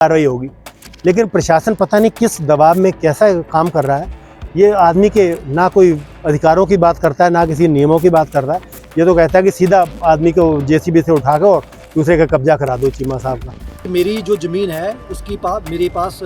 कार्रवाई होगी। लेकिन प्रशासन पता नहीं किस दबाव में कैसा काम कर रहा है। ये आदमी के ना कोई अधिकारों की बात करता है, ना किसी नियमों की बात करता है। ये तो कहता है कि सीधा आदमी को जेसीबी से उठा कर और दूसरे का कब्जा करा दो चीमा साहब का। मेरी जो ज़मीन है उसकी मेरे पास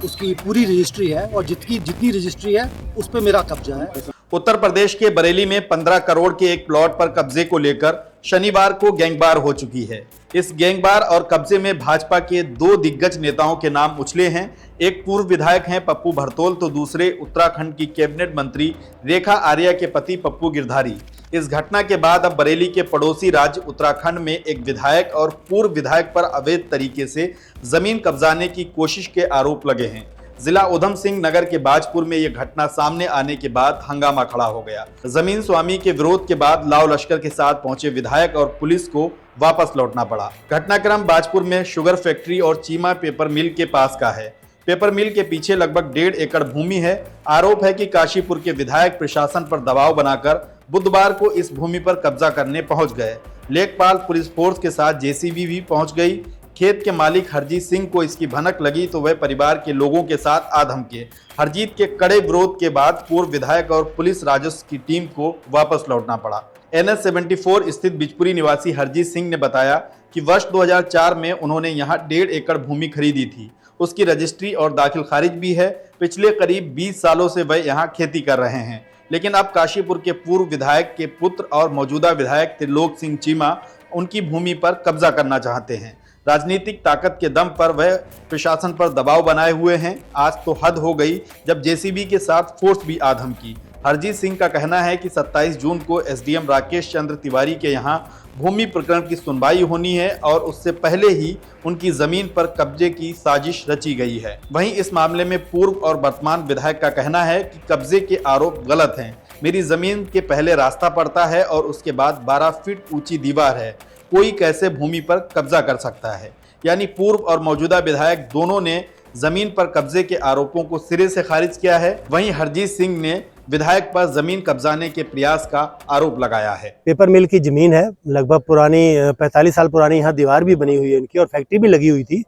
उसकी पूरी रजिस्ट्री है और जितनी रजिस्ट्री है उस पर मेरा कब्जा है। उत्तर प्रदेश के बरेली में 15 करोड़ के एक प्लॉट पर कब्जे को लेकर शनिवार को गैंगवार हो चुकी है। इस गैंगवार और कब्जे में भाजपा के दो दिग्गज नेताओं के नाम उछले हैं। एक पूर्व विधायक हैं पप्पू भरतोल, तो दूसरे उत्तराखंड की कैबिनेट मंत्री रेखा आर्या के पति पप्पू गिरधारी। इस घटना के बाद अब बरेली के पड़ोसी राज्य उत्तराखंड में एक विधायक और पूर्व विधायक पर अवैध तरीके से जमीन कब्जाने की कोशिश के आरोप लगे हैं। जिला उधम सिंह नगर के बाजपुर में यह घटना सामने आने के बाद हंगामा खड़ा हो गया। जमीन स्वामी के विरोध के बाद लाव लश्कर के साथ पहुंचे विधायक और पुलिस को वापस लौटना पड़ा। घटनाक्रम बाजपुर में शुगर फैक्ट्री और चीमा पेपर मिल के पास का है। पेपर मिल के पीछे लगभग 1.5 एकड़ भूमि है। आरोप है कि काशीपुर के विधायक प्रशासन पर दबाव बनाकर बुधवार को इस भूमि पर कब्जा करने पहुंच गए। लेखपाल पुलिस फोर्स के साथ जेसीबी भी पहुंच गई। खेत के मालिक हरजीत सिंह को इसकी भनक लगी तो वह परिवार के लोगों के साथ आ धमके। हरजीत के कड़े विरोध के बाद पूर्व विधायक और पुलिस राजस्व की टीम को वापस लौटना पड़ा। NH 74 स्थित बिजपुरी निवासी हरजीत सिंह ने बताया कि वर्ष 2004 में उन्होंने यहाँ 1.5 एकड़ भूमि खरीदी थी। उसकी रजिस्ट्री और दाखिल खारिज भी है। पिछले करीब 20 सालों से वह यहाँ खेती कर रहे हैं, लेकिन अब काशीपुर के पूर्व विधायक के पुत्र और मौजूदा विधायक त्रिलोक सिंह चीमा उनकी भूमि पर कब्जा करना चाहते हैं। राजनीतिक ताकत के दम पर वह प्रशासन पर दबाव बनाए हुए हैं। आज तो हद हो गई जब जेसीबी के साथ फोर्स भी आ धमकी। हरजीत सिंह का कहना है कि 27 जून को एसडीएम राकेश चंद्र तिवारी के यहाँ भूमि प्रकरण की सुनवाई होनी है और उससे पहले ही उनकी जमीन पर कब्जे की साजिश रची गई है। वहीं इस मामले में पूर्व और वर्तमान विधायक का कहना है कि कब्जे के आरोप गलत हैं। मेरी जमीन के पहले रास्ता पड़ता है और उसके बाद 12 फीट ऊंची दीवार है। कोई कैसे भूमि पर कब्जा कर सकता है। यानी पूर्व और मौजूदा विधायक दोनों ने जमीन पर कब्जे के आरोपों को सिरे से खारिज किया है। वहीं हरजीत सिंह ने विधायक पर जमीन कब्जाने के प्रयास का आरोप लगाया है। पेपर मिल की जमीन है, लगभग पुरानी 45 साल पुरानी। यहाँ दीवार भी बनी हुई है इनकी और फैक्ट्री भी लगी हुई थी।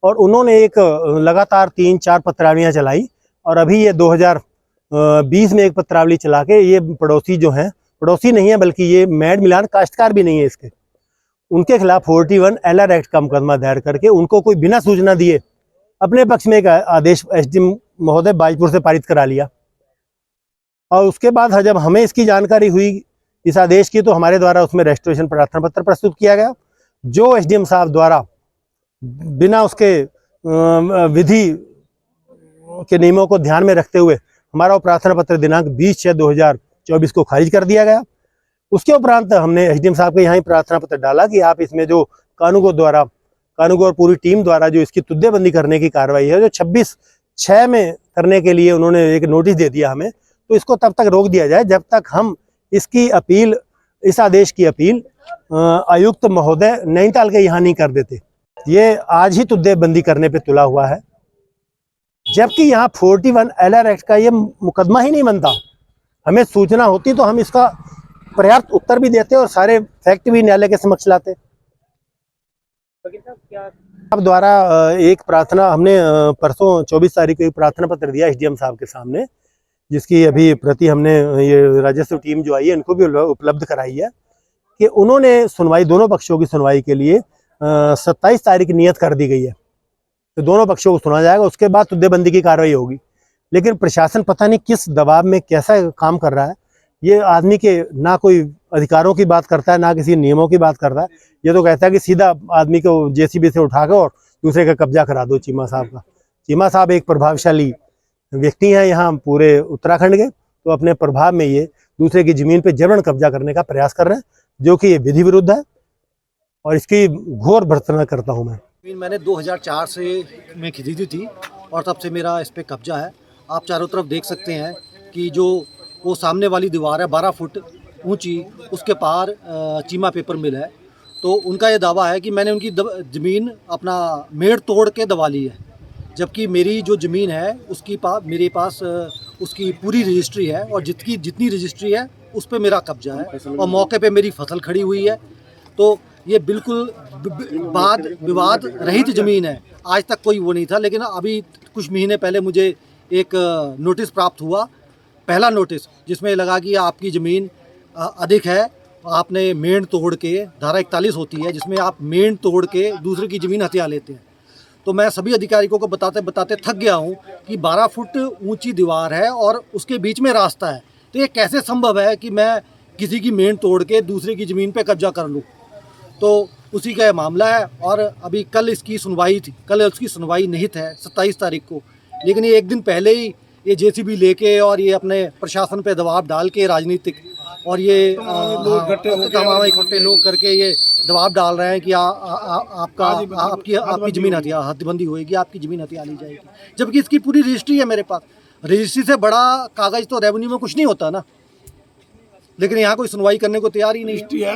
और उन्होंने एक लगातार 3-4 पत्रावलियाँ चलाई और अभी ये 2020 में एक पत्रावली चला के ये पड़ोसी जो हैं, पड़ोसी नहीं है बल्कि ये मेड मिलान काश्तकार भी नहीं है इसके, उनके खिलाफ 41 LR एक्ट का मुकदमा दायर करके उनको कोई बिना सूचना दिए अपने पक्ष में एक आदेश एसडीएम महोदय बाजपुर से पारित करा लिया। और उसके बाद जब हमें इसकी जानकारी हुई इस आदेश की, तो हमारे द्वारा उसमें रेस्टोरेशन प्रार्थना पत्र प्रस्तुत किया गया, जो एसडीएम साहब द्वारा बिना उसके विधि के नियमों को ध्यान में रखते हुए हमारा वो प्रार्थना पत्र दिनांक 20/6/2024 को खारिज कर दिया गया। उसके उपरांत हमने एसडीएम साहब के यहाँ ही प्रार्थना पत्र डाला कि आप इसमें जो कानूगो और पूरी टीम द्वारा जो इसकी तुद्देबंदी करने की कार्रवाई है, जो 26/6 में करने के लिए उन्होंने एक नोटिस दे दिया हमें, तो इसको तब तक रोक दिया जाए जब तक हम इसकी अपील, इस आदेश की अपील आयुक्त महोदय नैनीताल के यहाँ नहीं कर देते। ये आज ही तुद्देबंदी करने पे तुला हुआ है, जबकि यहाँ 41 LR एक्ट का ये मुकदमा ही नहीं बनता। हमें सूचना होती तो हम इसका पर्याप्त उत्तर भी देते और सारे फैक्ट भी न्यायालय के समक्ष लाते। अब द्वारा एक प्रार्थना हमने परसों 24 तारीख को एक प्रार्थना पत्र दिया एसडीएम साहब के सामने, जिसकी अभी प्रति हमने ये राजस्व टीम जो आई है इनको भी उपलब्ध कराई है कि उन्होंने सुनवाई, दोनों पक्षों की सुनवाई के लिए 27 तारीख नियत कर दी गई है। तो दोनों पक्षों को सुना जाएगा, उसके बाद तुद्देबंदी की कार्रवाई होगी। लेकिन प्रशासन पता नहीं किस दबाव में कैसा काम कर रहा है। ये आदमी के ना कोई अधिकारों की बात करता है, ना किसी नियमों की बात करता है। ये तो कहता है कि सीधा आदमी को जेसीबी से उठा कर और दूसरे का कब्जा करा दो चीमा साहब का। चीमा साहब एक प्रभावशाली व्यक्ति हैं यहाँ पूरे उत्तराखंड के, तो अपने प्रभाव में ये दूसरे की जमीन पे जबरन कब्जा करने का प्रयास कर रहे हैं, जो कि ये विधि विरुद्ध है और इसकी घोर भर्त्सना करता हूँ मैं। मैंने 2004 से मैं खरीदी थी और तब से मेरा इस पर कब्जा है। आप चारों तरफ देख सकते हैं कि जो वो सामने वाली दीवार है 12 फुट ऊंची, उसके पार चीमा पेपर मिल है। तो उनका ये दावा है कि मैंने उनकी ज़मीन अपना मेड़ तोड़ के दबा ली है, जबकि मेरी जो ज़मीन है मेरे पास उसकी पूरी रजिस्ट्री है और जितनी रजिस्ट्री है उस पर मेरा कब्जा है और मौके पे मेरी फसल खड़ी हुई है। तो ये बिल्कुल वाद विवाद रहित ज़मीन है। आज तक कोई वो नहीं था, लेकिन अभी कुछ महीने पहले मुझे एक नोटिस प्राप्त हुआ, पहला नोटिस, जिसमें लगा कि आपकी ज़मीन अधिक है, आपने मेंढ तोड़ के, धारा 41 होती है जिसमें आप मेंढ तोड़ के दूसरे की ज़मीन हथिया लेते हैं। तो मैं सभी अधिकारियों को बताते बताते थक गया हूँ कि 12 फुट ऊंची दीवार है और उसके बीच में रास्ता है, तो ये कैसे संभव है कि मैं किसी की मेंढ तोड़ के दूसरे की ज़मीन पे कब्जा कर लूँ। तो उसी का ये मामला है और अभी कल इसकी सुनवाई थी, कल उसकी सुनवाई निहित है 27 तारीख को, लेकिन ये एक दिन पहले ही ये जेसीबी लेके और ये अपने प्रशासन पे दबाव डाल के राजनीतिक और ये तमाम इकट्ठे लोग करके ये दबाव डाल रहे हैं कि आपकी ज़मीन हदबंदी होएगी, आपकी ज़मीन हथिया ली जाएगी, जबकि इसकी पूरी रजिस्ट्री है मेरे पास। रजिस्ट्री से बड़ा कागज़ तो रेवेन्यू में कुछ नहीं होता ना, लेकिन यहाँ कोई सुनवाई करने को तैयार ही नहीं।